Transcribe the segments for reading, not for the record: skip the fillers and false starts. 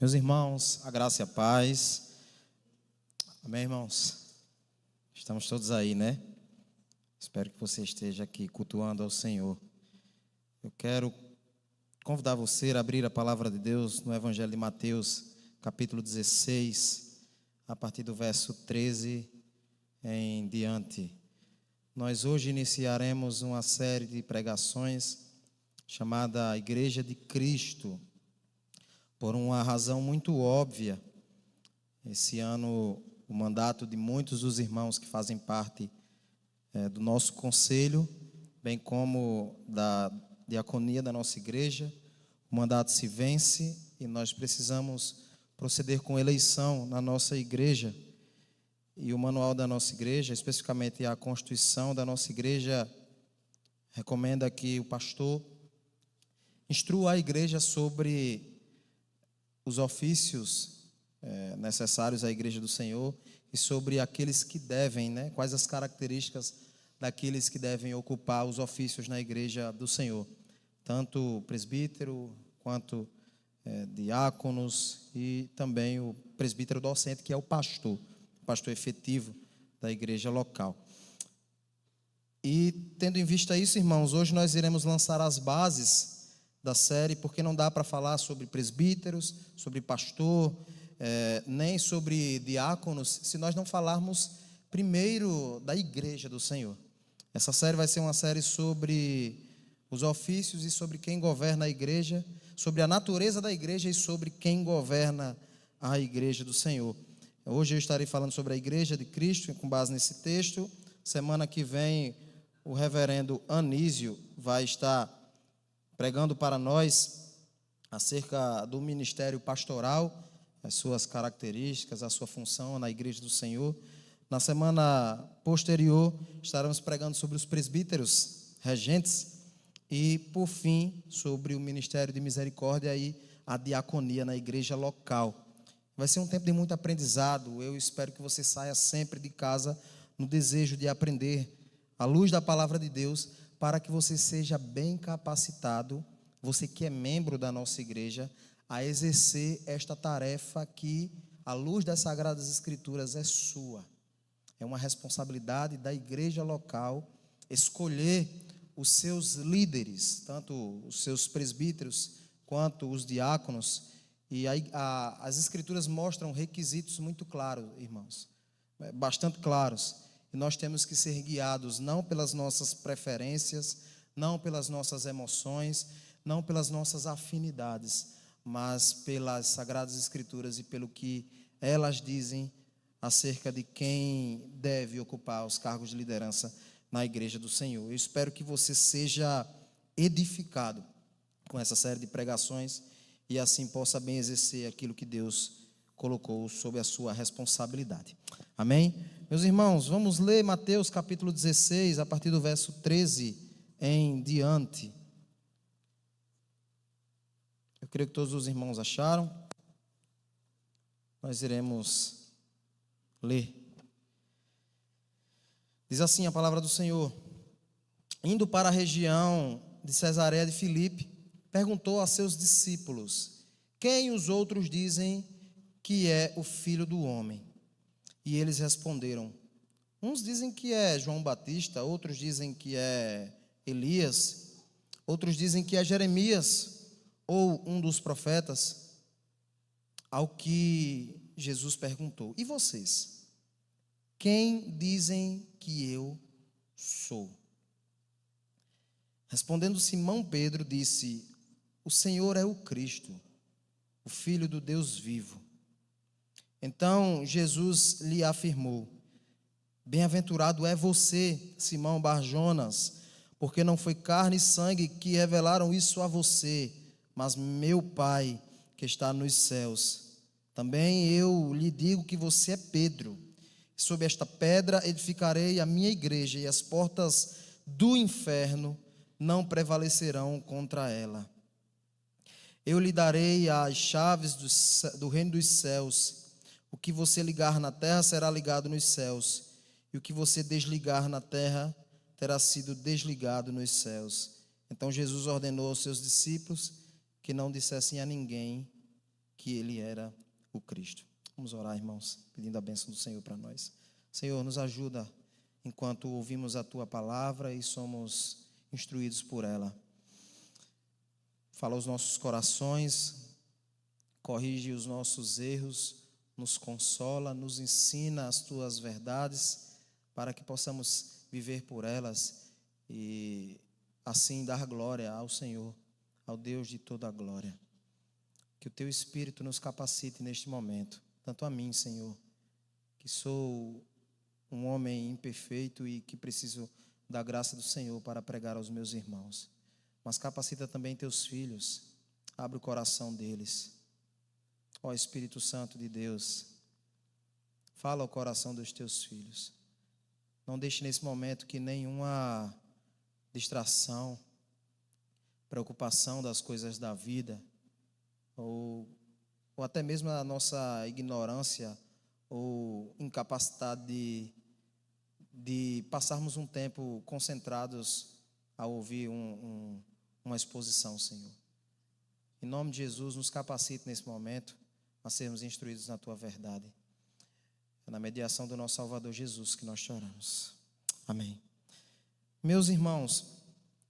Meus irmãos, a graça e a paz. Amém, irmãos? Estamos todos aí, né? Espero que você esteja aqui cultuando ao Senhor. Eu quero convidar você a abrir a palavra de Deus no Evangelho de Mateus, capítulo 16, a partir do verso 13 em diante. Nós hoje iniciaremos uma série de pregações chamada Igreja de Cristo, por uma razão muito óbvia. Esse ano, o mandato de muitos dos irmãos que fazem parte do nosso conselho, bem como da diaconia da nossa igreja, o mandato se vence e nós precisamos proceder com eleição na nossa igreja. E o manual da nossa igreja, especificamente a Constituição da nossa igreja, recomenda que o pastor instrua a igreja sobre os ofícios necessários à igreja do Senhor e sobre aqueles que devem, quais as características daqueles que devem ocupar os ofícios na igreja do Senhor, tanto presbítero quanto diáconos e também o presbítero docente, que é o pastor efetivo da igreja local. E tendo em vista isso, irmãos, hoje nós iremos lançar as bases da série, porque não dá para falar sobre presbíteros, sobre pastor, nem sobre diáconos, se nós não falarmos primeiro da igreja do Senhor. Essa série vai ser uma série sobre os ofícios e sobre quem governa a igreja, sobre a natureza da igreja e sobre quem governa a igreja do Senhor. Hoje eu estarei falando sobre a igreja de Cristo, com base nesse texto. Semana que vem, o reverendo Anísio vai estar pregando para nós acerca do ministério pastoral, as suas características, a sua função na igreja do Senhor. Na semana posterior, estaremos pregando sobre os presbíteros regentes e, por fim, sobre o ministério de misericórdia e a diaconia na igreja local. Vai ser um tempo de muito aprendizado. Eu espero que você saia sempre de casa no desejo de aprender à luz da palavra de Deus, para que você seja bem capacitado, você que é membro da nossa igreja, a exercer esta tarefa que, à luz das Sagradas Escrituras, é sua. É uma responsabilidade da igreja local escolher os seus líderes, tanto os seus presbíteros quanto os diáconos. E as Escrituras mostram requisitos muito claros, irmãos, bastante claros. E nós temos que ser guiados não pelas nossas preferências, não pelas nossas emoções, não pelas nossas afinidades, mas pelas Sagradas Escrituras e pelo que elas dizem acerca de quem deve ocupar os cargos de liderança na igreja do Senhor. Eu espero que você seja edificado com essa série de pregações e assim possa bem exercer aquilo que Deus colocou sob a sua responsabilidade. Amém? Meus irmãos, vamos ler Mateus capítulo 16, a partir do verso 13 em diante. Eu creio que todos os irmãos acharam. Nós iremos ler. Diz assim a palavra do Senhor: indo para a região de Cesareia de Filipe, perguntou a seus discípulos: quem os outros dizem que é o Filho do Homem? E eles responderam: uns dizem que é João Batista, outros dizem que é Elias, outros dizem que é Jeremias ou um dos profetas. Ao que Jesus perguntou: e vocês? Quem dizem que eu sou? Respondendo Simão Pedro, disse: o Senhor é o Cristo, o Filho do Deus vivo. Então Jesus lhe afirmou: bem-aventurado é você, Simão Bar-Jonas, porque não foi carne e sangue que revelaram isso a você, mas meu Pai que está nos céus. Também eu lhe digo que você é Pedro, e sob esta pedra edificarei a minha igreja, e as portas do inferno não prevalecerão contra ela. Eu lhe darei as chaves do reino dos céus. O que você ligar na terra será ligado nos céus, e o que você desligar na terra terá sido desligado nos céus. Então Jesus ordenou aos seus discípulos que não dissessem a ninguém que ele era o Cristo. Vamos orar, irmãos, pedindo a bênção do Senhor para nós. Senhor, nos ajuda enquanto ouvimos a Tua palavra e somos instruídos por ela. Fala aos nossos corações, corrige os nossos erros, nos consola, nos ensina as Tuas verdades, para que possamos viver por elas e assim dar glória ao Senhor, ao Deus de toda a glória. Que o Teu Espírito nos capacite neste momento, tanto a mim, Senhor, que sou um homem imperfeito e que preciso da graça do Senhor para pregar aos meus irmãos, mas capacita também Teus filhos, abre o coração deles. Ó Espírito Santo de Deus, fala ao coração dos Teus filhos. Não deixe nesse momento que nenhuma distração, preocupação das coisas da vida, ou até mesmo a nossa ignorância ou incapacidade de passarmos um tempo concentrados a ouvir uma exposição, Senhor. Em nome de Jesus, nos capacite nesse momento a sermos instruídos na Tua verdade. É na mediação do nosso Salvador Jesus que nós choramos. Amém. Meus irmãos,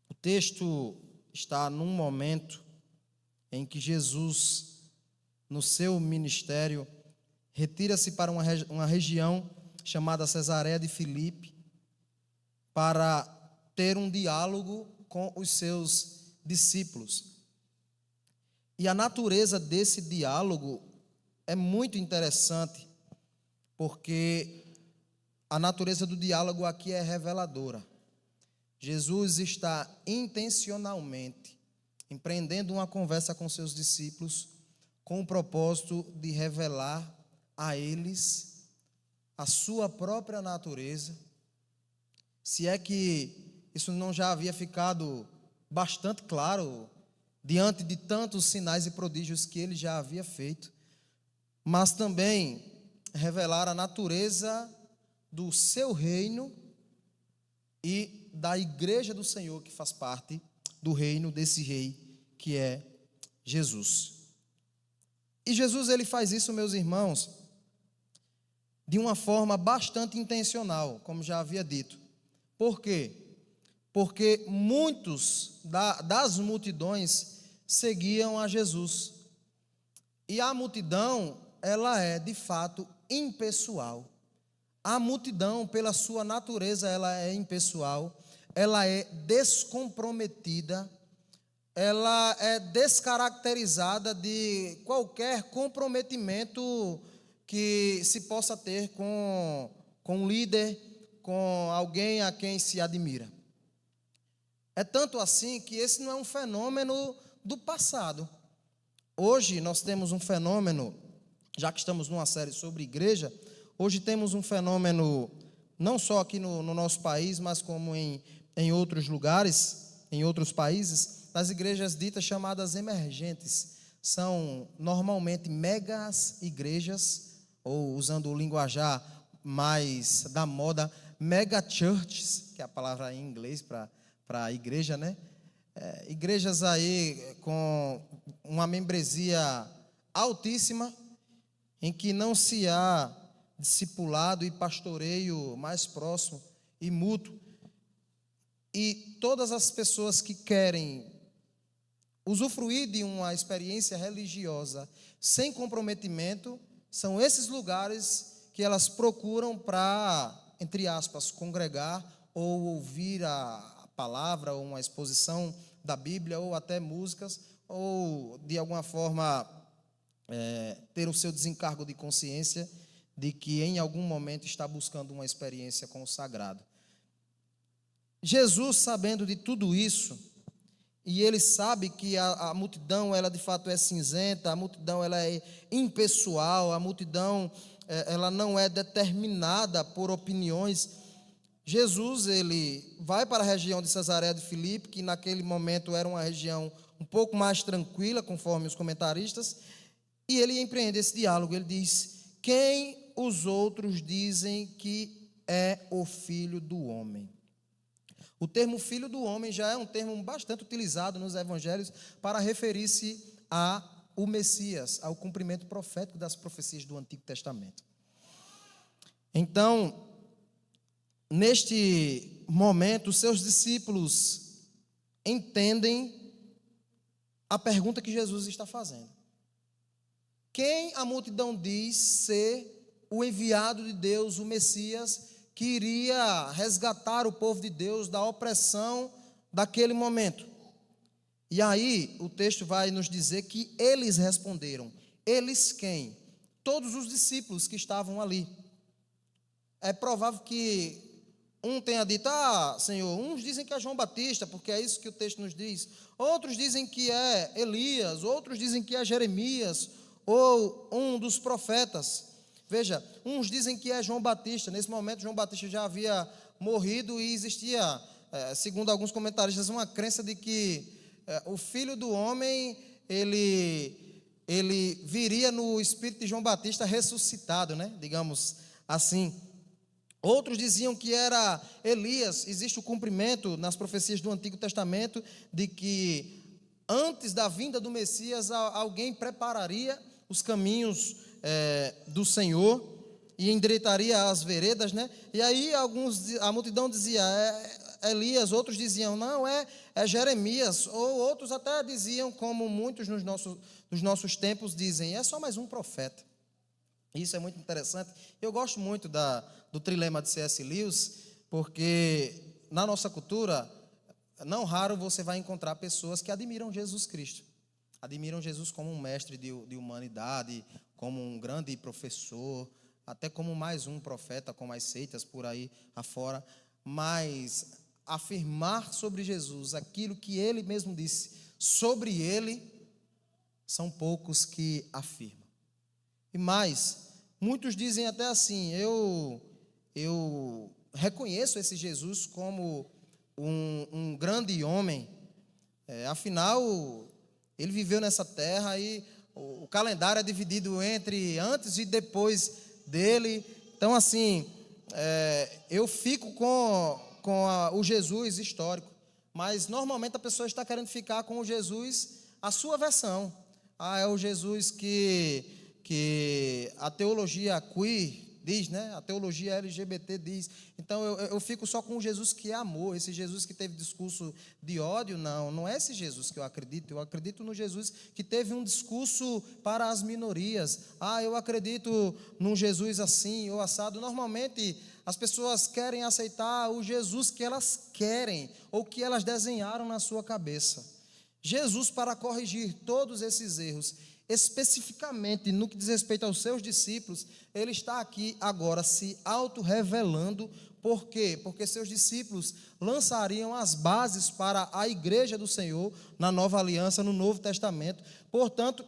o texto está num momento em que Jesus, no seu ministério, retira-se para uma região chamada Cesareia de Filipe para ter um diálogo com os seus discípulos. E a natureza desse diálogo é muito interessante, porque a natureza do diálogo aqui é reveladora. Jesus está intencionalmente empreendendo uma conversa com seus discípulos com o propósito de revelar a eles a sua própria natureza, se é que isso não já havia ficado bastante claro diante de tantos sinais e prodígios que ele já havia feito, mas também revelar a natureza do seu reino e da igreja do Senhor, que faz parte do reino desse rei que é Jesus. E Jesus, ele faz isso, meus irmãos, de uma forma bastante intencional, como já havia dito. Por quê? Porque muitos das multidões seguiam a Jesus. E a multidão, ela é de fato impessoal. A multidão, pela sua natureza, ela é impessoal, ela é descomprometida, ela é descaracterizada de qualquer comprometimento que se possa ter com um líder, com alguém a quem se admira. É tanto assim que esse não é um fenômeno do passado. Hoje nós temos um fenômeno, já que estamos numa série sobre igreja, hoje temos um fenômeno, não só aqui no nosso país, mas como em outros lugares, em outros países, nas igrejas ditas chamadas emergentes. São normalmente megas igrejas, ou usando o linguajar mais da moda, mega churches, que é a palavra em inglês para igreja, né? Igrejas aí com uma membresia altíssima, em que não se há discipulado e pastoreio mais próximo e mútuo. E todas as pessoas que querem usufruir de uma experiência religiosa sem comprometimento, são esses lugares que elas procuram para, entre aspas, congregar ou ouvir a palavra ou uma exposição da Bíblia ou até músicas, ou de alguma forma ter o seu desencargo de consciência de que em algum momento está buscando uma experiência com o sagrado. Jesus, sabendo de tudo isso, e ele sabe que a multidão, ela de fato é cinzenta, a multidão ela é impessoal, a multidão ela não é determinada por opiniões. Jesus, ele vai para a região de Cesareia de Filipe, que naquele momento era uma região um pouco mais tranquila, conforme os comentaristas, e ele empreende esse diálogo. Ele diz: quem os outros dizem que é o Filho do Homem? O termo filho do homem já é um termo bastante utilizado nos evangelhos para referir-se a o Messias, ao cumprimento profético das profecias do Antigo Testamento. Então, neste momento, os seus discípulos entendem a pergunta que Jesus está fazendo. Quem a multidão diz ser o enviado de Deus, o Messias, que iria resgatar o povo de Deus da opressão daquele momento? E aí o texto vai nos dizer que eles responderam. Eles quem? Todos os discípulos que estavam ali. É provável que um tenha dito: Senhor, uns dizem que é João Batista, porque é isso que o texto nos diz. Outros dizem que é Elias, outros dizem que é Jeremias, ou um dos profetas. Veja, uns dizem que é João Batista. Nesse momento, João Batista já havia morrido e existia, segundo alguns comentaristas, uma crença de que o Filho do Homem, ele viria no espírito de João Batista ressuscitado, né? Digamos assim. Outros diziam que era Elias. Existe o cumprimento nas profecias do Antigo Testamento de que antes da vinda do Messias alguém prepararia os caminhos do Senhor e endireitaria as veredas, né? E aí a multidão dizia: é Elias. Outros diziam: não, é Jeremias. Ou outros até diziam, como muitos nos nossos tempos dizem: é só mais um profeta. Isso é muito interessante. Eu gosto muito do trilema de C.S. Lewis, porque na nossa cultura, não raro você vai encontrar pessoas que admiram Jesus Cristo. Admiram Jesus como um mestre de humanidade, como um grande professor, até como mais um profeta, com as seitas por aí afora. Mas afirmar sobre Jesus aquilo que ele mesmo disse sobre ele, são poucos que afirmam. E mais, muitos dizem até assim: eu reconheço esse Jesus como um grande homem, afinal, ele viveu nessa terra e o calendário é dividido entre antes e depois dele. Então, assim, eu fico com o Jesus histórico, mas normalmente a pessoa está querendo ficar com o Jesus, a sua versão. É o Jesus que a teologia queer diz, né? A teologia LGBT diz. Então eu fico só com o Jesus que é amor. Esse Jesus que teve discurso de ódio, não é esse Jesus que eu acredito. Eu acredito no Jesus que teve um discurso para as minorias. Eu acredito num Jesus assim ou assado. Normalmente as pessoas querem aceitar o Jesus que elas querem ou que elas desenharam na sua cabeça. Jesus, para corrigir todos esses erros, especificamente no que diz respeito aos seus discípulos, ele está aqui agora se auto-revelando. Por quê? Porque seus discípulos lançariam as bases para a igreja do Senhor na nova aliança, no Novo Testamento. Portanto,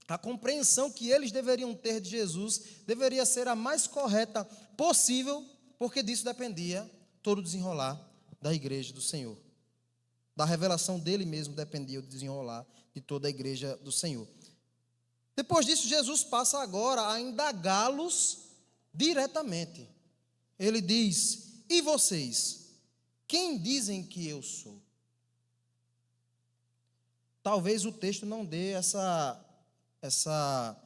a compreensão que eles deveriam ter de Jesus deveria ser a mais correta possível, porque disso dependia todo o desenrolar da igreja do Senhor. Da revelação dele mesmo dependia o desenrolar de toda a igreja do Senhor. Depois disso, Jesus passa agora a indagá-los diretamente. Ele diz: e vocês? Quem dizem que eu sou? Talvez o texto não dê essa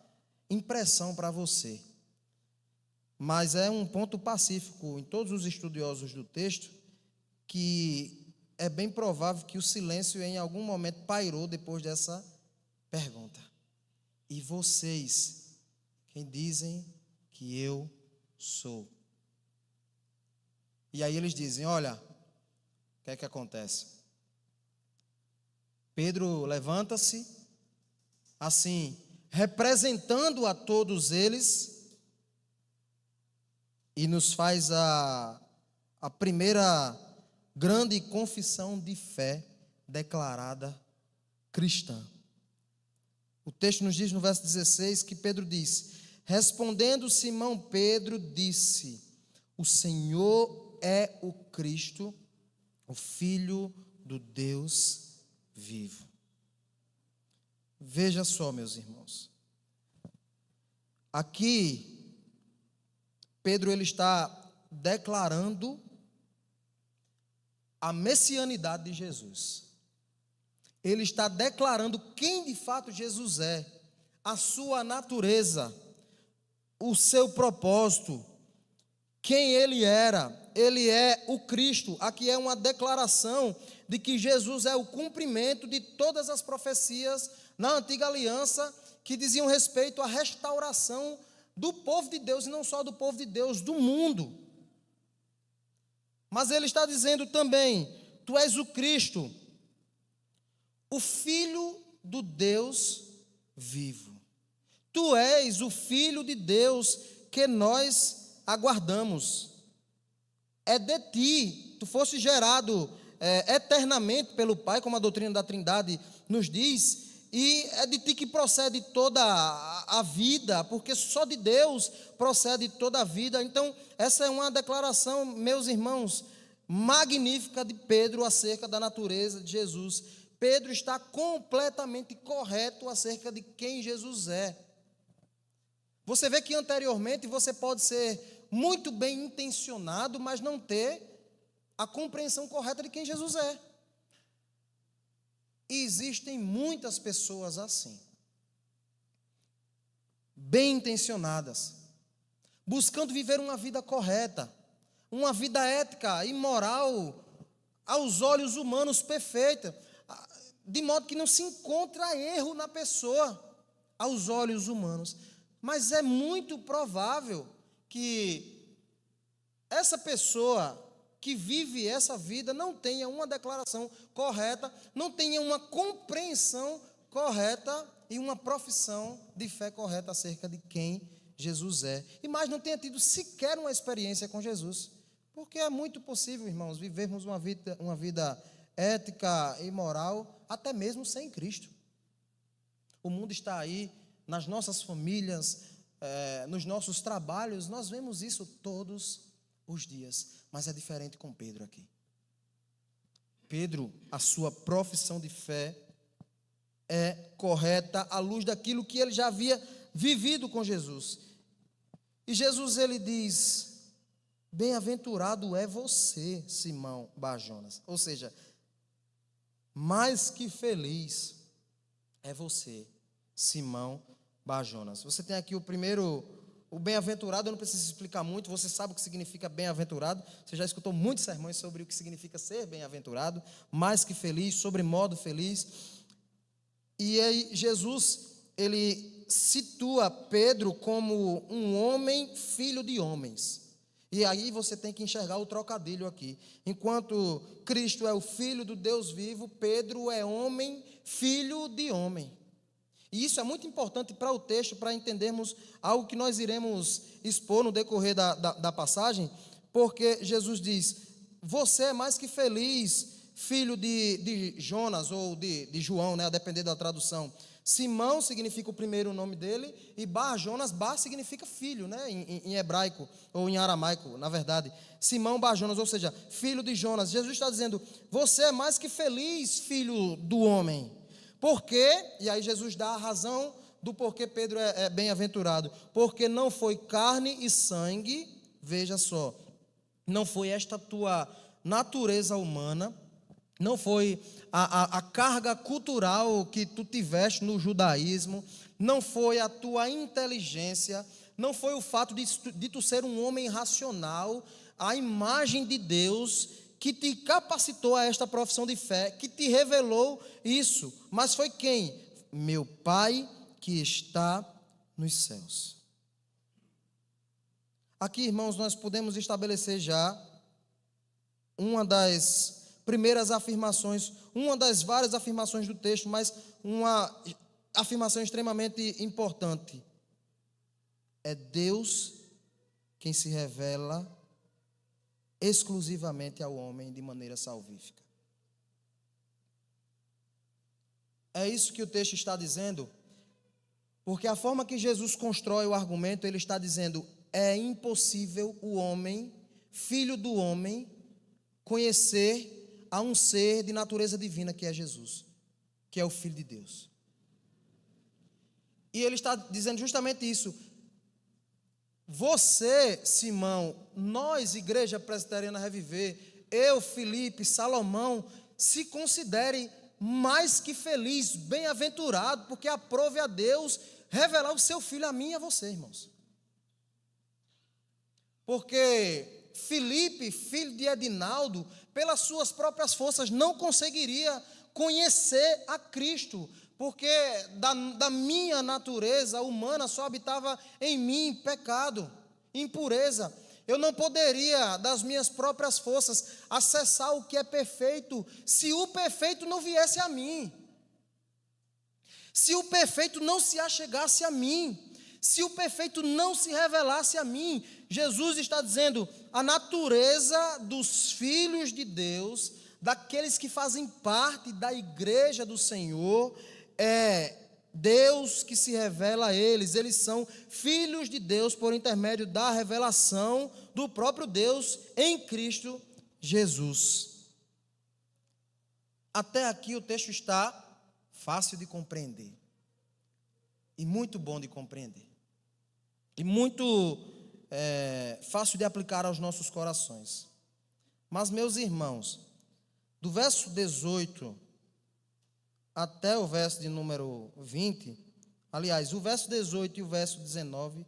impressão para você, mas é um ponto pacífico em todos os estudiosos do texto, que é bem provável que o silêncio em algum momento pairou depois dessa pergunta. E vocês, quem dizem que eu sou? E aí eles dizem: olha, o que é que acontece? Pedro levanta-se, assim, representando a todos eles, e nos faz a primeira grande confissão de fé declarada cristã. O texto nos diz no verso 16 que Pedro diz: respondendo Simão Pedro disse: o Senhor é o Cristo, o Filho do Deus vivo. Veja só, meus irmãos, aqui Pedro ele está declarando a messianidade de Jesus. Ele está declarando quem de fato Jesus é. a sua natureza, o seu propósito, quem ele era. Ele é o Cristo. Aqui é uma declaração de que Jesus é o cumprimento de todas as profecias na antiga aliança que diziam respeito à restauração do povo de Deus, e não só do povo de Deus, do mundo. Mas ele está dizendo também: tu és o Cristo, o Filho do Deus vivo. Tu és o Filho de Deus que nós aguardamos. É de ti, tu fosse gerado eternamente pelo Pai, como a doutrina da Trindade nos diz, e é de ti que procede toda a vida, porque só de Deus procede toda a vida. Então, essa é uma declaração, meus irmãos, magnífica de Pedro acerca da natureza de Jesus. Pedro está completamente correto acerca de quem Jesus é. Você vê que anteriormente você pode ser muito bem intencionado, mas não ter a compreensão correta de quem Jesus é. E existem muitas pessoas assim, bem intencionadas, buscando viver uma vida correta, uma vida ética e moral, aos olhos humanos perfeita, de modo que não se encontra erro na pessoa, aos olhos humanos. Mas é muito provável que essa pessoa que vive essa vida não tenha uma declaração correta, não tenha uma compreensão correta e uma profissão de fé correta acerca de quem Jesus é. E mais, não tenha tido sequer uma experiência com Jesus. Porque é muito possível, irmãos, vivermos uma vida ética e moral, até mesmo sem Cristo. O mundo está aí, nas nossas famílias, nos nossos trabalhos, nós vemos isso todos os dias. Mas é diferente com Pedro aqui. Pedro, a sua profissão de fé é correta à luz daquilo que ele já havia vivido com Jesus. E Jesus, ele diz: bem-aventurado é você, Simão Bar-Jonas. Ou seja, mais que feliz é você, Simão Bar-Jonas. Você tem aqui o primeiro, o bem-aventurado. Eu não preciso explicar muito, você sabe o que significa bem-aventurado. Você já escutou muitos sermões sobre o que significa ser bem-aventurado, mais que feliz, sobremodo feliz. E aí Jesus, ele situa Pedro como um homem, filho de homens. E aí você tem que enxergar o trocadilho aqui. Enquanto Cristo é o Filho do Deus vivo, Pedro é homem, filho de homem. E isso é muito importante para o texto, para entendermos algo que nós iremos expor no decorrer da passagem, porque Jesus diz: você é mais que feliz, filho de Jonas, ou de João, né, a depender da tradução. Simão significa o primeiro nome dele, e Bar-Jonas, Bar significa filho, né, em hebraico, ou em aramaico, na verdade. Simão Bar-Jonas, ou seja, filho de Jonas. Jesus está dizendo: você é mais que feliz, filho do homem. Por quê? E aí Jesus dá a razão do porquê Pedro é bem-aventurado. Porque não foi carne e sangue, veja só, não foi esta tua natureza humana, não foi a carga cultural que tu tiveste no judaísmo, não foi a tua inteligência, não foi o fato de tu ser um homem racional, a imagem de Deus que te capacitou a esta profissão de fé, que te revelou isso. Mas foi quem? Meu Pai que está nos céus. Aqui, irmãos, nós podemos estabelecer já uma das primeiras afirmações, uma das várias afirmações do texto, mas uma afirmação extremamente importante. É Deus quem se revela exclusivamente ao homem de maneira salvífica. É isso que o texto está dizendo, porque a forma que Jesus constrói o argumento, ele está dizendo: é impossível o homem, filho do homem, conhecer a um ser de natureza divina que é Jesus, que é o Filho de Deus. E ele está dizendo justamente isso. Você, Simão, nós, Igreja Presbiteriana Reviver, eu, Felipe, Salomão, se considere mais que feliz, bem-aventurado, porque aprove a Deus revelar o seu Filho a mim e a você, irmãos. Porque Filipe, filho de Edinaldo, pelas suas próprias forças não conseguiria conhecer a Cristo, porque da minha natureza humana só habitava em mim pecado, impureza. Eu não poderia, das minhas próprias forças, acessar o que é perfeito, se o perfeito não viesse a mim, se o perfeito não se achegasse a mim, se o perfeito não se revelasse a mim. Jesus está dizendo, a natureza dos filhos de Deus, daqueles que fazem parte da igreja do Senhor, é Deus que se revela a eles. Eles são filhos de Deus por intermédio da revelação do próprio Deus em Cristo Jesus. Até aqui o texto está fácil de compreender e muito bom de compreender e muito fácil de aplicar aos nossos corações. Mas, meus irmãos, do verso 18 até o verso de número 20, aliás, o verso 18 e o verso 19,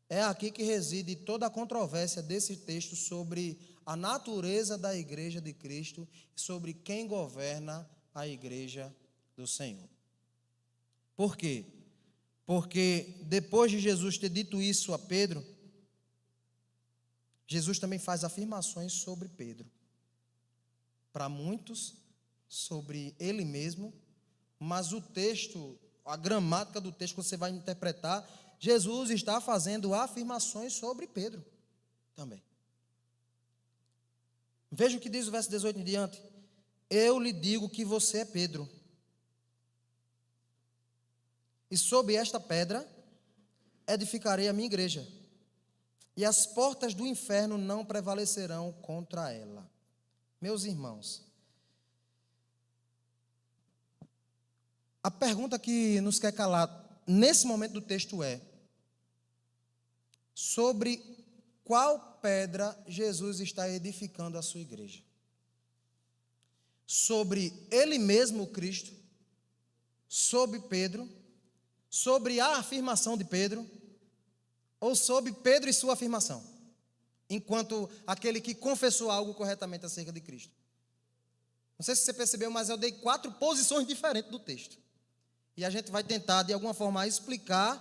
é aqui que reside toda a controvérsia desse texto sobre a natureza da igreja de Cristo, sobre quem governa a igreja do Senhor. Por quê? Porque depois de Jesus ter dito isso a Pedro, Jesus também faz afirmações sobre Pedro. Para muitos, sobre ele mesmo, mas o texto, a gramática do texto que você vai interpretar, Jesus está fazendo afirmações sobre Pedro também. Veja o que diz o verso 18 em diante. Eu lhe digo que você é Pedro, e sob esta pedra edificarei a minha igreja, e as portas do inferno não prevalecerão contra ela. Meus irmãos, a pergunta que nos quer calar nesse momento do texto é: sobre qual pedra Jesus está edificando a sua igreja? Sobre ele mesmo, Cristo? Sobre Pedro? Sobre a afirmação de Pedro? Ou sobre Pedro e sua afirmação, enquanto aquele que confessou algo corretamente acerca de Cristo? Não sei se você percebeu, mas eu dei 4 posições diferentes do texto. E a gente vai tentar, de alguma forma, explicar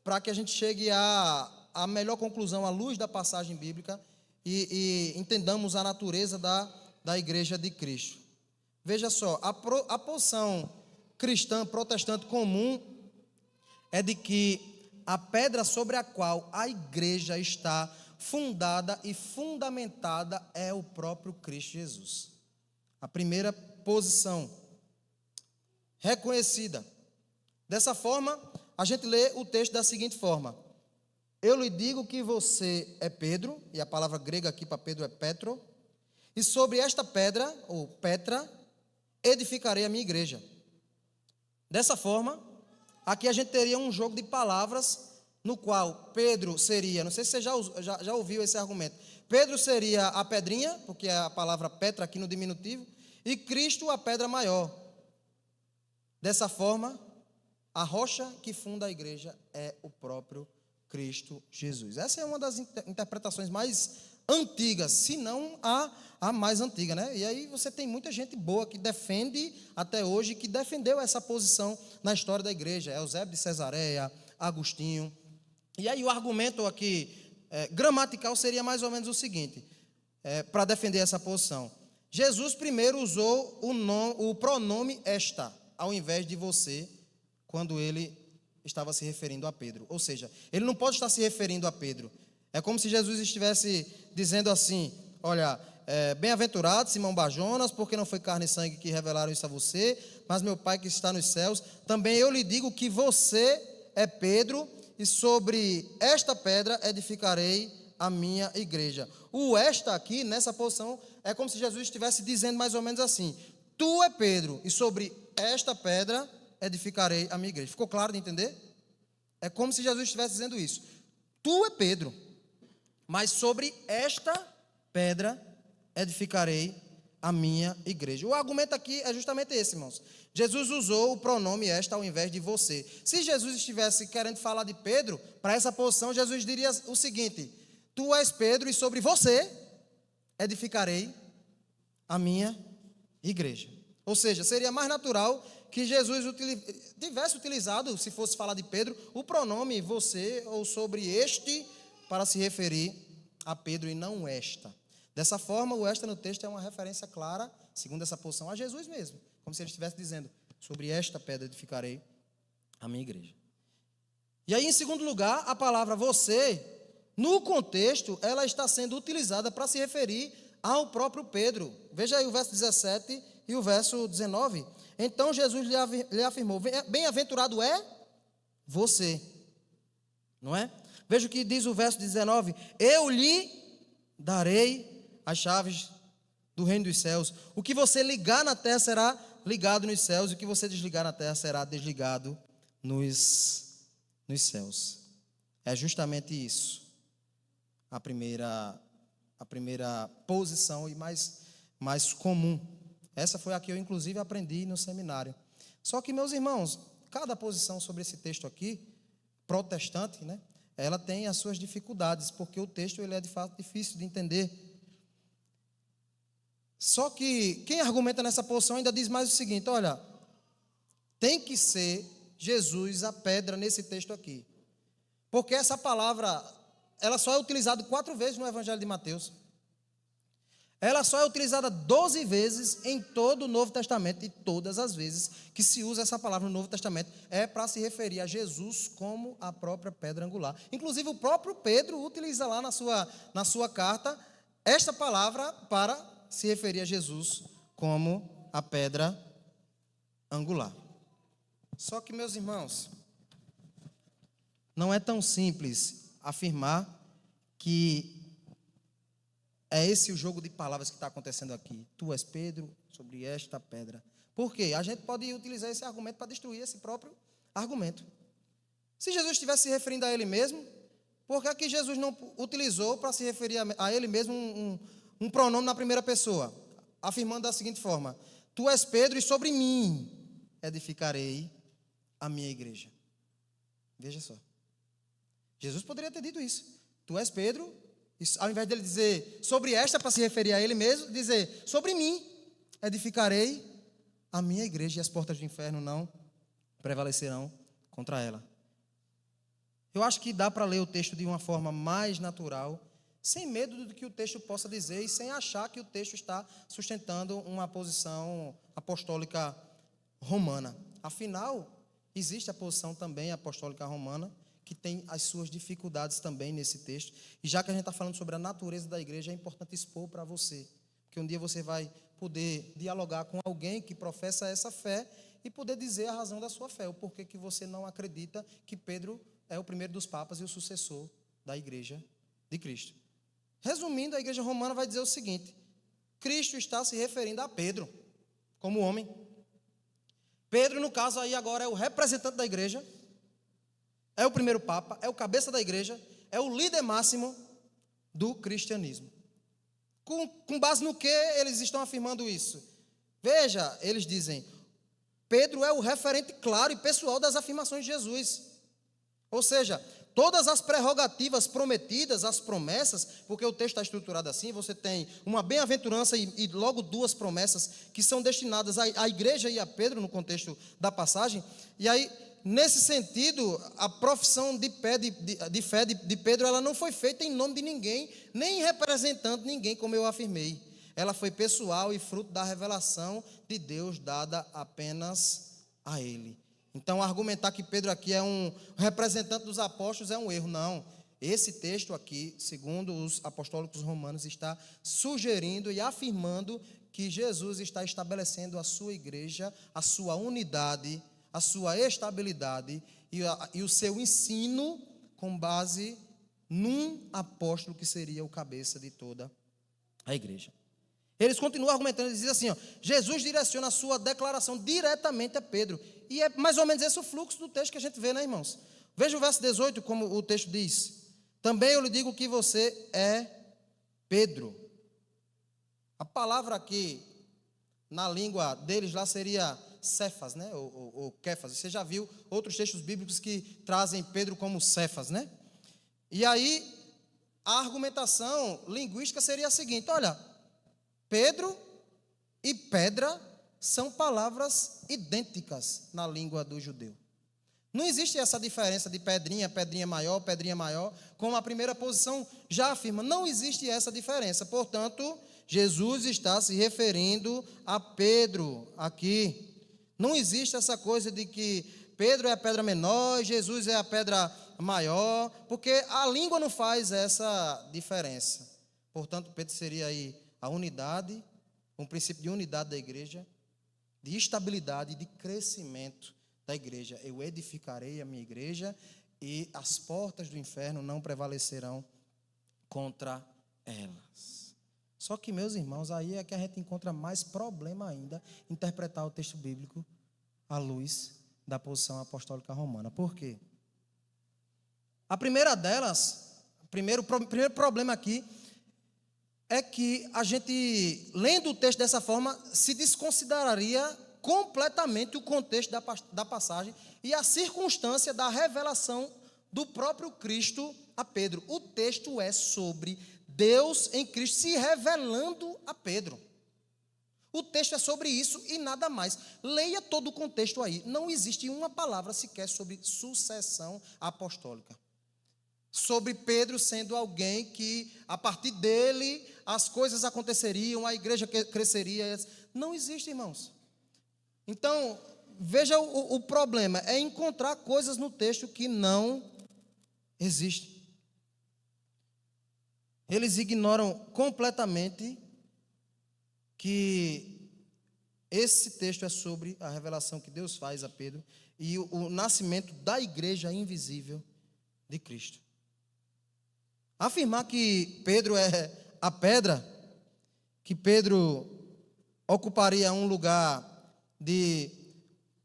para que a gente chegue à melhor conclusão à luz da passagem bíblica e entendamos a natureza da igreja de Cristo. Veja só, a posição cristã protestante comum é de que a pedra sobre a qual a igreja está fundada e fundamentada é o próprio Cristo Jesus. A primeira posição reconhecida. Dessa forma, a gente lê o texto da seguinte forma: eu lhe digo que você é Pedro, e a palavra grega aqui para Pedro é Petro, e sobre esta pedra, ou Petra, edificarei a minha igreja. Dessa forma, aqui a gente teria um jogo de palavras no qual Pedro seria, não sei se você já ouviu esse argumento, Pedro seria a pedrinha, porque é a palavra Petra aqui no diminutivo, e Cristo a pedra maior. Dessa forma, a rocha que funda a igreja é o próprio Cristo Jesus. Essa é uma das interpretações mais antigas, se não a mais antiga, né? E aí você tem muita gente boa que defende até hoje, que defendeu essa posição na história da igreja. Eusébio de Cesareia, Agostinho. E aí o argumento aqui gramatical seria mais ou menos o seguinte, para defender essa posição. Jesus primeiro usou o pronome esta, ao invés de você, quando ele estava se referindo a Pedro. Ou seja, ele não pode estar se referindo a Pedro. É como se Jesus estivesse dizendo assim: olha, bem-aventurado Simão Barjonas, porque não foi carne e sangue que revelaram isso a você, mas meu Pai que está nos céus. Também eu lhe digo que você é Pedro, e sobre esta pedra edificarei a minha igreja. O esta aqui, nessa posição, é como se Jesus estivesse dizendo mais ou menos assim: tu é Pedro, e sobre esta pedra edificarei a minha igreja. Ficou claro de entender? É como se Jesus estivesse dizendo isso. Tu é Pedro, mas sobre esta pedra edificarei a minha igreja. O argumento aqui é justamente esse, irmãos. Jesus usou o pronome esta ao invés de você. Se Jesus estivesse querendo falar de Pedro, para essa posição, Jesus diria o seguinte: tu és Pedro e sobre você edificarei a minha igreja. Ou seja, seria mais natural que Jesus tivesse utilizado, se fosse falar de Pedro, o pronome você ou sobre este para se referir a Pedro e não esta. Dessa forma, o esta no texto é uma referência clara, segundo essa posição, a Jesus mesmo. Como se ele estivesse dizendo: sobre esta pedra edificarei a minha igreja. E aí, em segundo lugar, a palavra você, no contexto, ela está sendo utilizada para se referir ao próprio Pedro. Veja aí o verso 17 e o verso 19. Então Jesus lhe afirmou: bem-aventurado é você. Não é? Veja o que diz o verso 19: eu lhe darei as chaves do reino dos céus. O que você ligar na terra será ligado nos céus, e o que você desligar na terra será desligado nos céus. É justamente isso. A primeira posição e mais comum. Essa foi a que eu, inclusive, aprendi no seminário. Só que, meus irmãos, cada posição sobre esse texto aqui, protestante, né, ela tem as suas dificuldades, porque o texto ele é, de fato, difícil de entender. Só que quem argumenta nessa posição ainda diz mais o seguinte: olha, tem que ser Jesus a pedra nesse texto aqui. Porque essa palavra, ela só é utilizada 4 vezes no Evangelho de Mateus. Ela só é utilizada 12 vezes em todo o Novo Testamento, e todas as vezes que se usa essa palavra no Novo Testamento é para se referir a Jesus como a própria pedra angular. Inclusive o próprio Pedro utiliza lá na sua carta esta palavra para se referir a Jesus como a pedra angular. Só que, meus irmãos, não é tão simples afirmar que é esse o jogo de palavras que está acontecendo aqui. Tu és Pedro, sobre esta pedra. Por quê? A gente pode utilizar esse argumento para destruir esse próprio argumento. Se Jesus estivesse se referindo a ele mesmo, por que aqui Jesus não utilizou para se referir a ele mesmo um pronome na primeira pessoa, afirmando da seguinte forma: tu és Pedro e sobre mim edificarei a minha igreja. Veja só. Jesus poderia ter dito isso. Tu és Pedro, e ao invés dele dizer sobre esta, para se referir a ele mesmo, dizer sobre mim edificarei a minha igreja, e as portas do inferno não prevalecerão contra ela. Eu acho que dá para ler o texto de uma forma mais natural, sem medo do que o texto possa dizer e sem achar que o texto está sustentando uma posição apostólica romana. Afinal, existe a posição também apostólica romana, que tem as suas dificuldades também nesse texto. E já que a gente está falando sobre a natureza da igreja, é importante expor para você, porque um dia você vai poder dialogar com alguém que professa essa fé e poder dizer a razão da sua fé, o porquê que você não acredita que Pedro é o primeiro dos papas e o sucessor da igreja de Cristo. Resumindo, a igreja romana vai dizer o seguinte: Cristo está se referindo a Pedro como homem. Pedro, no caso aí agora, é o representante da igreja, é o primeiro papa, é o cabeça da igreja, é o líder máximo do cristianismo. Com base no que eles estão afirmando isso? Veja, eles dizem: Pedro é o referente claro e pessoal das afirmações de Jesus. Ou seja, todas as prerrogativas prometidas, as promessas, porque o texto está estruturado assim, você tem uma bem-aventurança e logo 2 promessas que são destinadas à igreja e a Pedro no contexto da passagem. E aí, nesse sentido, a profissão de fé de Pedro, ela não foi feita em nome de ninguém, nem representando ninguém, como eu afirmei. Ela foi pessoal e fruto da revelação de Deus dada apenas a ele. Então, argumentar que Pedro aqui é um representante dos apóstolos é um erro. Não. Esse texto aqui, segundo os apostólicos romanos, está sugerindo e afirmando que Jesus está estabelecendo a sua igreja, a sua unidade, a sua estabilidade e o seu ensino com base num apóstolo que seria o cabeça de toda a igreja. Eles continuam argumentando, eles dizem assim, Jesus direciona a sua declaração diretamente a Pedro. E é mais ou menos esse o fluxo do texto que a gente vê, né, irmãos? Veja o verso 18, como o texto diz: também eu lhe digo que você é Pedro. A palavra aqui, Na língua deles lá seria Cefas, né? Ou Kefas. Você já viu outros textos bíblicos que trazem Pedro como Cefas, né? E aí, a argumentação linguística seria a seguinte: olha, Pedro e pedra são palavras idênticas na língua do judeu. Não existe essa diferença de pedrinha, pedrinha maior, como a primeira posição já afirma. Não existe essa diferença. Portanto, Jesus está se referindo a Pedro aqui. Não existe essa coisa de que Pedro é a pedra menor, Jesus é a pedra maior, porque a língua não faz essa diferença. Portanto, Pedro seria aí a unidade, um princípio de unidade da igreja, de estabilidade, de crescimento da igreja. Eu edificarei a minha igreja e as portas do inferno não prevalecerão contra elas. Só que, meus irmãos, aí é que a gente encontra mais problema ainda interpretar o texto bíblico à luz da posição apostólica romana. Por quê? A primeira delas, primeiro problema aqui é que a gente, lendo o texto dessa forma, se desconsideraria completamente o contexto da passagem e a circunstância da revelação do próprio Cristo a Pedro. O texto é sobre Deus em Cristo se revelando a Pedro. O texto é sobre isso e nada mais. Leia todo o contexto aí. Não existe uma palavra sequer sobre sucessão apostólica. Sobre Pedro sendo alguém que, a partir dele, as coisas aconteceriam, a igreja cresceria. Não existe, irmãos. Então, veja o problema, é encontrar coisas no texto que não existem. Eles ignoram completamente que esse texto é sobre a revelação que Deus faz a Pedro e o nascimento da igreja invisível de Cristo. Afirmar que Pedro é a pedra, que Pedro ocuparia um lugar de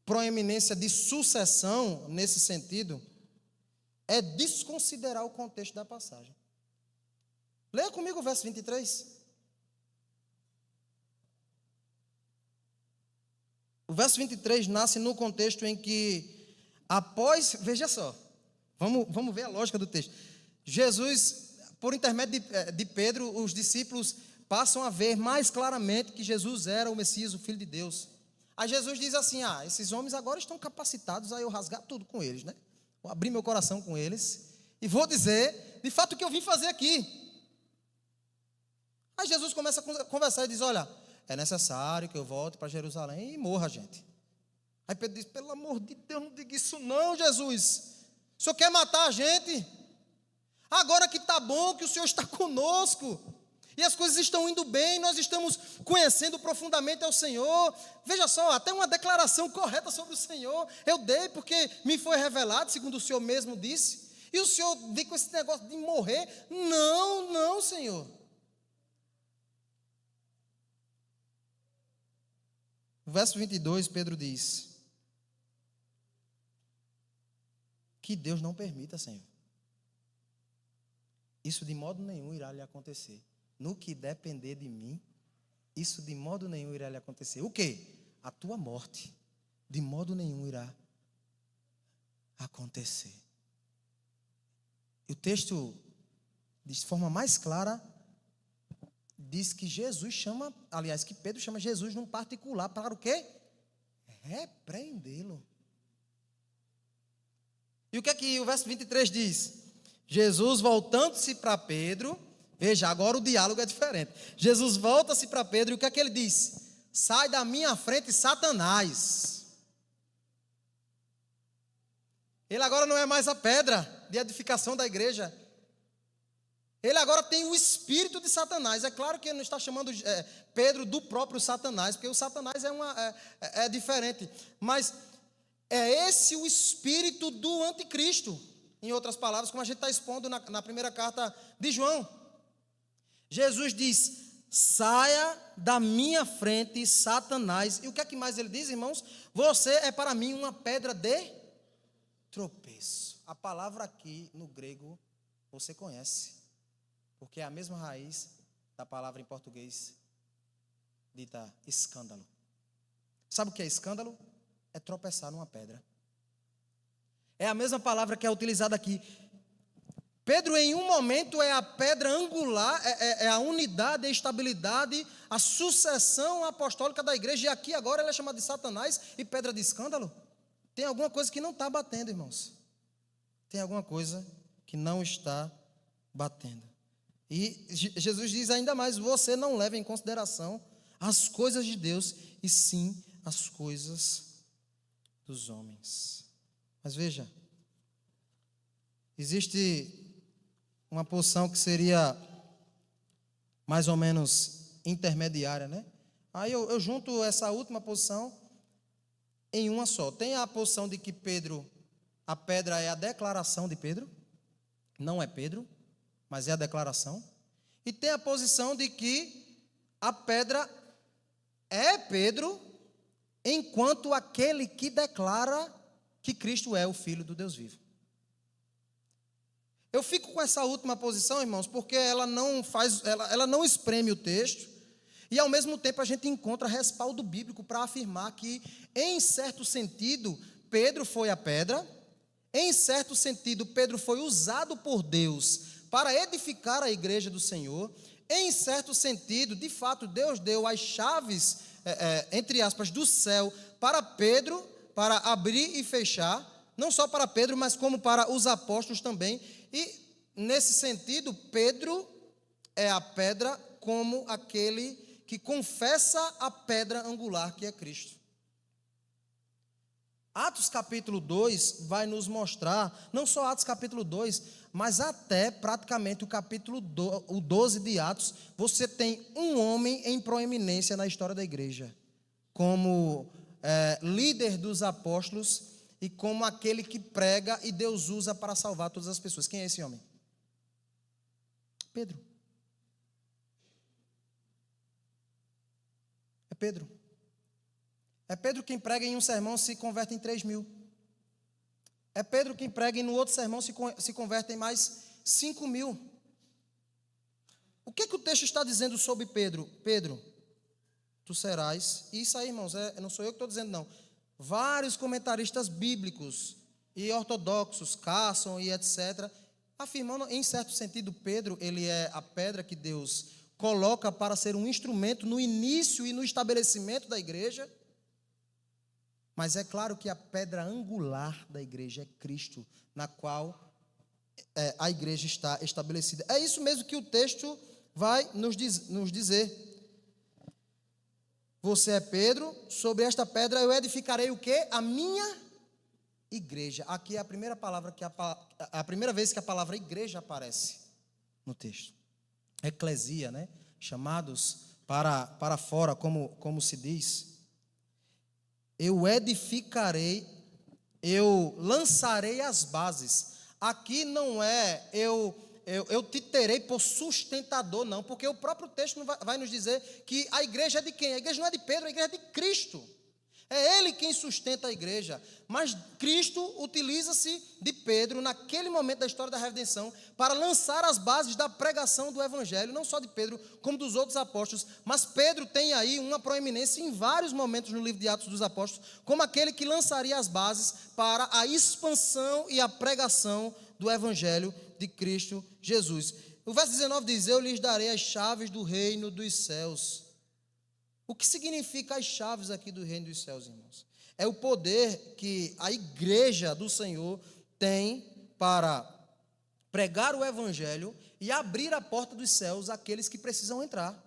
proeminência de sucessão nesse sentido, é desconsiderar o contexto da passagem. Leia comigo o verso 23. O verso 23 nasce no contexto em que, após, veja só, vamos ver a lógica do texto. Jesus, por intermédio de Pedro, os discípulos passam a ver mais claramente que Jesus era o Messias, o Filho de Deus. Aí Jesus diz assim: esses homens agora estão capacitados a eu rasgar tudo com eles, né? Vou abrir meu coração com eles e vou dizer, de fato, o que eu vim fazer aqui. Aí Jesus começa a conversar e diz: olha, é necessário que eu volte para Jerusalém e morra, gente. Aí Pedro diz: pelo amor de Deus, não diga isso não, Jesus. O senhor quer matar a gente? Agora que está bom, que o Senhor está conosco, e as coisas estão indo bem, nós estamos conhecendo profundamente ao Senhor. Veja só, até uma declaração correta sobre o Senhor eu dei, porque me foi revelado, segundo o Senhor mesmo disse. E o Senhor vem com esse negócio de morrer? Não, não, Senhor. No verso 22, Pedro diz: que Deus não permita, Senhor. Isso de modo nenhum irá lhe acontecer. No que depender de mim, isso de modo nenhum irá lhe acontecer. O quê? A tua morte. De modo nenhum irá acontecer. E o texto, de forma mais clara, diz que que Pedro chama Jesus num particular para o quê? Repreendê-lo. E o que é que o verso 23 diz? Jesus, voltando-se para Pedro, veja, agora o diálogo é diferente. Jesus volta-se para Pedro e o que é que ele diz? Sai da minha frente, Satanás. Ele agora não é mais a pedra de edificação da igreja. Ele agora tem o espírito de Satanás. É claro que ele não está chamando Pedro do próprio Satanás, porque o Satanás é diferente. Mas é esse o espírito do anticristo. Em outras palavras, como a gente está expondo na primeira carta de João. Jesus diz: saia da minha frente, Satanás. E o que é que mais ele diz, irmãos? Você é para mim uma pedra de tropeço. A palavra aqui no grego você conhece, porque é a mesma raiz da palavra em português dita escândalo. Sabe o que é escândalo? É tropeçar numa pedra. É a mesma palavra que é utilizada aqui. Pedro, em um momento, é a pedra angular, é a unidade, a estabilidade, a sucessão apostólica da igreja. E aqui agora ele é chamado de Satanás e pedra de escândalo. Tem alguma coisa que não está batendo, irmãos. Tem alguma coisa que não está batendo. E Jesus diz ainda mais: você não leva em consideração as coisas de Deus, e sim as coisas dos homens. Mas veja, existe uma posição que seria mais ou menos intermediária, né? Aí eu junto essa última posição em uma só. Tem a posição de que Pedro, a pedra é a declaração de Pedro, não é Pedro, mas é a declaração. E tem a posição de que a pedra é Pedro, enquanto aquele que declara que Cristo é o Filho do Deus vivo. Eu fico com essa última posição, irmãos, porque ela não espreme o texto, e ao mesmo tempo a gente encontra respaldo bíblico para afirmar que, em certo sentido, Pedro foi a pedra, em certo sentido, Pedro foi usado por Deus para edificar a igreja do Senhor, em certo sentido, de fato, Deus deu as chaves, entre aspas, do céu para Pedro, para abrir e fechar, não só para Pedro, mas como para os apóstolos também. E, nesse sentido, Pedro é a pedra como aquele que confessa a pedra angular, que é Cristo. Atos capítulo 2 vai nos mostrar, não só Atos capítulo 2, mas até praticamente o capítulo 12 de Atos, você tem um homem em proeminência na história da igreja, como líder dos apóstolos e como aquele que prega e Deus usa para salvar todas as pessoas. Quem é esse homem? Pedro. É Pedro. É Pedro quem prega em um sermão se converte em 3.000. É Pedro quem prega e no outro sermão se converte em mais 5.000. O que o texto está dizendo sobre Pedro? Pedro, tu serás, e isso aí, irmãos, não sou eu que estou dizendo, não. Vários comentaristas bíblicos e ortodoxos, Carson e etc., afirmando, em certo sentido, Pedro, ele é a pedra que Deus coloca para ser um instrumento no início e no estabelecimento da igreja. Mas é claro que a pedra angular da igreja é Cristo, na qual a igreja está estabelecida. É isso mesmo que o texto vai nos dizer. Você é Pedro, sobre esta pedra eu edificarei o quê? A minha igreja. Aqui é a primeira palavra a primeira vez que a palavra igreja aparece no texto. Eclesia, né? Chamados para fora, como se diz. Eu edificarei, eu lançarei as bases. Aqui não é eu te terei por sustentador, não, porque o próprio texto vai nos dizer que a igreja é de quem? A igreja não é de Pedro, a igreja é de Cristo. É Ele quem sustenta a igreja. Mas Cristo utiliza-se de Pedro naquele momento da história da redenção para lançar as bases da pregação do evangelho, não só de Pedro, como dos outros apóstolos. Mas Pedro tem aí uma proeminência em vários momentos no livro de Atos dos Apóstolos, como aquele que lançaria as bases para a expansão e a pregação do evangelho de Cristo Jesus. O verso 19 diz: eu lhes darei as chaves do reino dos céus. O que significa as chaves aqui do reino dos céus, irmãos? É o poder que a igreja do Senhor tem para pregar o evangelho e abrir a porta dos céus àqueles que precisam entrar.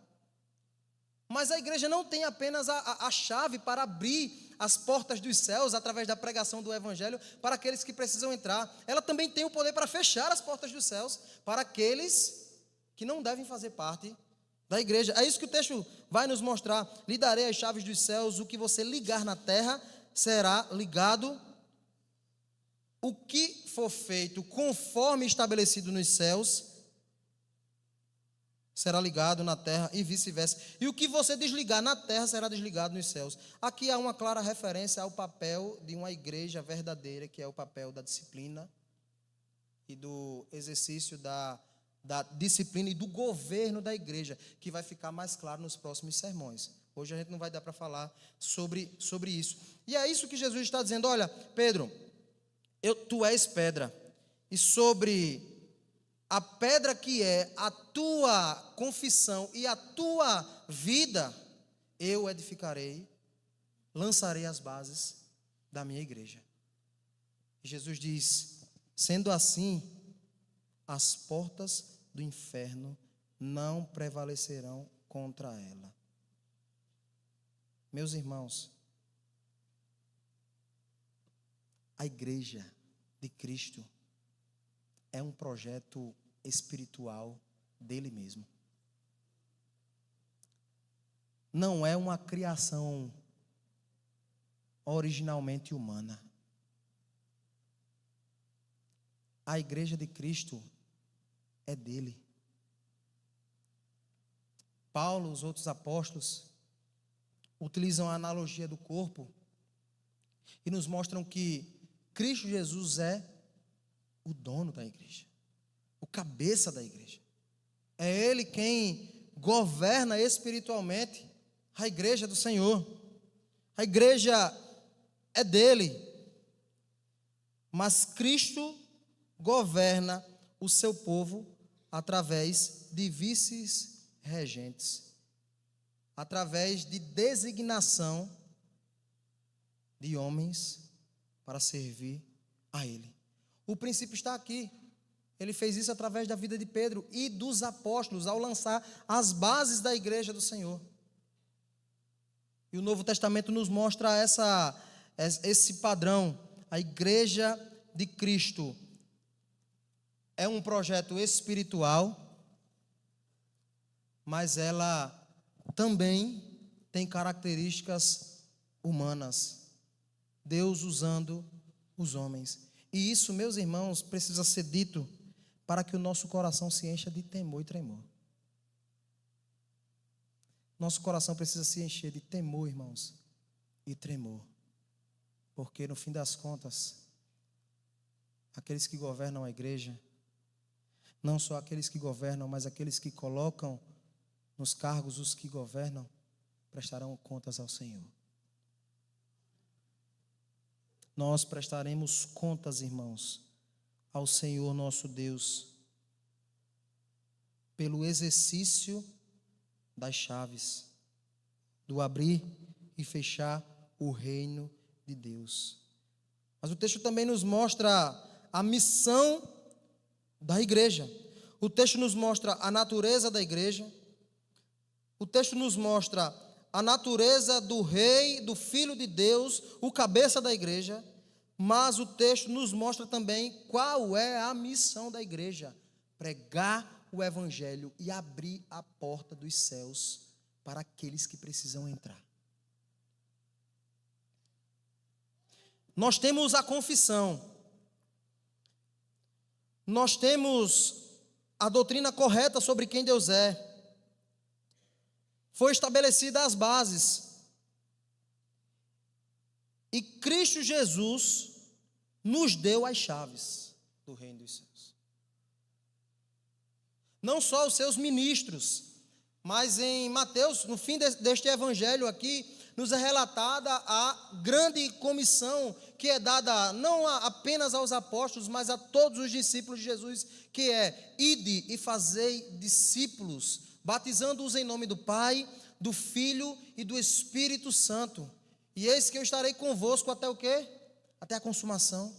Mas a igreja não tem apenas a chave para abrir as portas dos céus através da pregação do evangelho para aqueles que precisam entrar. Ela também tem o poder para fechar as portas dos céus para aqueles que não devem fazer parte da igreja. É isso que o texto vai nos mostrar. Lhe darei as chaves dos céus, o que você ligar na terra será ligado. O que for feito conforme estabelecido nos céus será ligado na terra e vice-versa. E o que você desligar na terra será desligado nos céus. Aqui há uma clara referência ao papel de uma igreja verdadeira, que é o papel da disciplina e do exercício da disciplina e do governo da igreja, que vai ficar mais claro nos próximos sermões. Hoje a gente não vai dar para falar sobre isso. E é isso que Jesus está dizendo: olha, Pedro, tu és pedra, e sobre a pedra que é a tua confissão e a tua vida, eu edificarei, lançarei as bases da minha igreja. E Jesus diz: sendo assim, as portas do inferno não prevalecerão contra ela. Meus irmãos, a igreja de Cristo é um projeto espiritual dele mesmo. Não é uma criação originalmente humana. A igreja de Cristo é dele. Paulo, os outros apóstolos, utilizam a analogia do corpo e nos mostram que Cristo Jesus é o dono da igreja, o cabeça da igreja. É Ele quem governa espiritualmente a igreja do Senhor. A igreja é dele, mas Cristo governa o seu povo através de vice-regentes, através de designação de homens para servir a Ele. O princípio está aqui. Ele fez isso através da vida de Pedro e dos apóstolos, ao lançar as bases da igreja do Senhor. E o Novo Testamento nos mostra esse padrão. A igreja de Cristo é um projeto espiritual, mas ela também tem características humanas. Deus usando os homens. E isso, meus irmãos, precisa ser dito para que o nosso coração se encha de temor e tremor. Nosso coração precisa se encher de temor, irmãos, e tremor. Porque no fim das contas, aqueles que governam a igreja, não só aqueles que governam, mas aqueles que colocam nos cargos os que governam, prestarão contas ao Senhor. Nós prestaremos contas, irmãos, ao Senhor nosso Deus, pelo exercício das chaves, do abrir e fechar o reino de Deus. Mas o texto também nos mostra a missão da igreja. O texto nos mostra a natureza da igreja. O texto nos mostra a natureza do rei, do filho de Deus, o cabeça da igreja. Mas o texto nos mostra também qual é a missão da igreja: pregar o evangelho e abrir a porta dos céus para aqueles que precisam entrar. Nós temos a confissão, nós temos a doutrina correta sobre quem Deus é, foi estabelecida as bases, e Cristo Jesus nos deu as chaves do reino dos céus. Não só os seus ministros, mas em Mateus, no fim deste evangelho aqui, nos é relatada a grande comissão que é dada não apenas aos apóstolos, mas a todos os discípulos de Jesus, que é: ide e fazei discípulos, batizando-os em nome do Pai, do Filho e do Espírito Santo. E eis que eu estarei convosco até o quê? Até a consumação.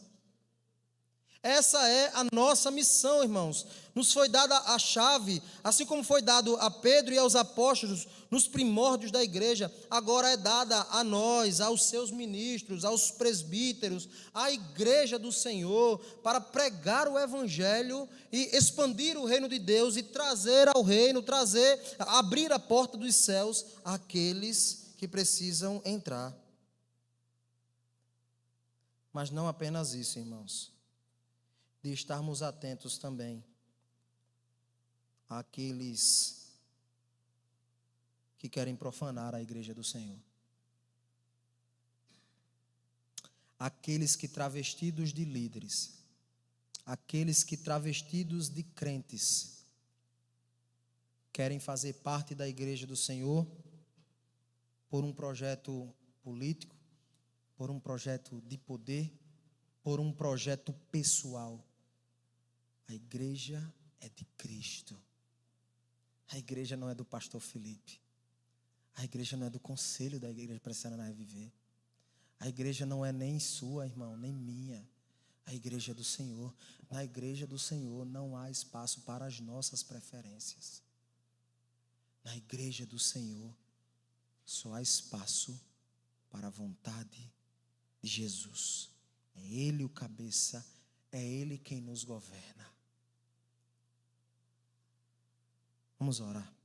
Essa é a nossa missão, irmãos. Nos foi dada a chave, assim como foi dado a Pedro e aos apóstolos nos primórdios da igreja, agora é dada a nós, aos seus ministros, aos presbíteros, à igreja do Senhor, para pregar o evangelho e expandir o reino de Deus e trazer ao reino, abrir a porta dos céus àqueles que precisam entrar. Mas não apenas isso, irmãos, de estarmos atentos também àqueles que querem profanar a igreja do Senhor. Aqueles que, travestidos de líderes, aqueles que, travestidos de crentes, querem fazer parte da igreja do Senhor, por um projeto político, por um projeto de poder, por um projeto pessoal. A igreja é de Cristo. A igreja não é do pastor Felipe. A igreja não é do conselho da igreja presbiteriana Reviver. A igreja não é nem sua, irmão, nem minha. A igreja é do Senhor. Na igreja do Senhor não há espaço para as nossas preferências. Na igreja do Senhor só há espaço para a vontade de Jesus. É Ele o cabeça, é Ele quem nos governa. Vamos orar.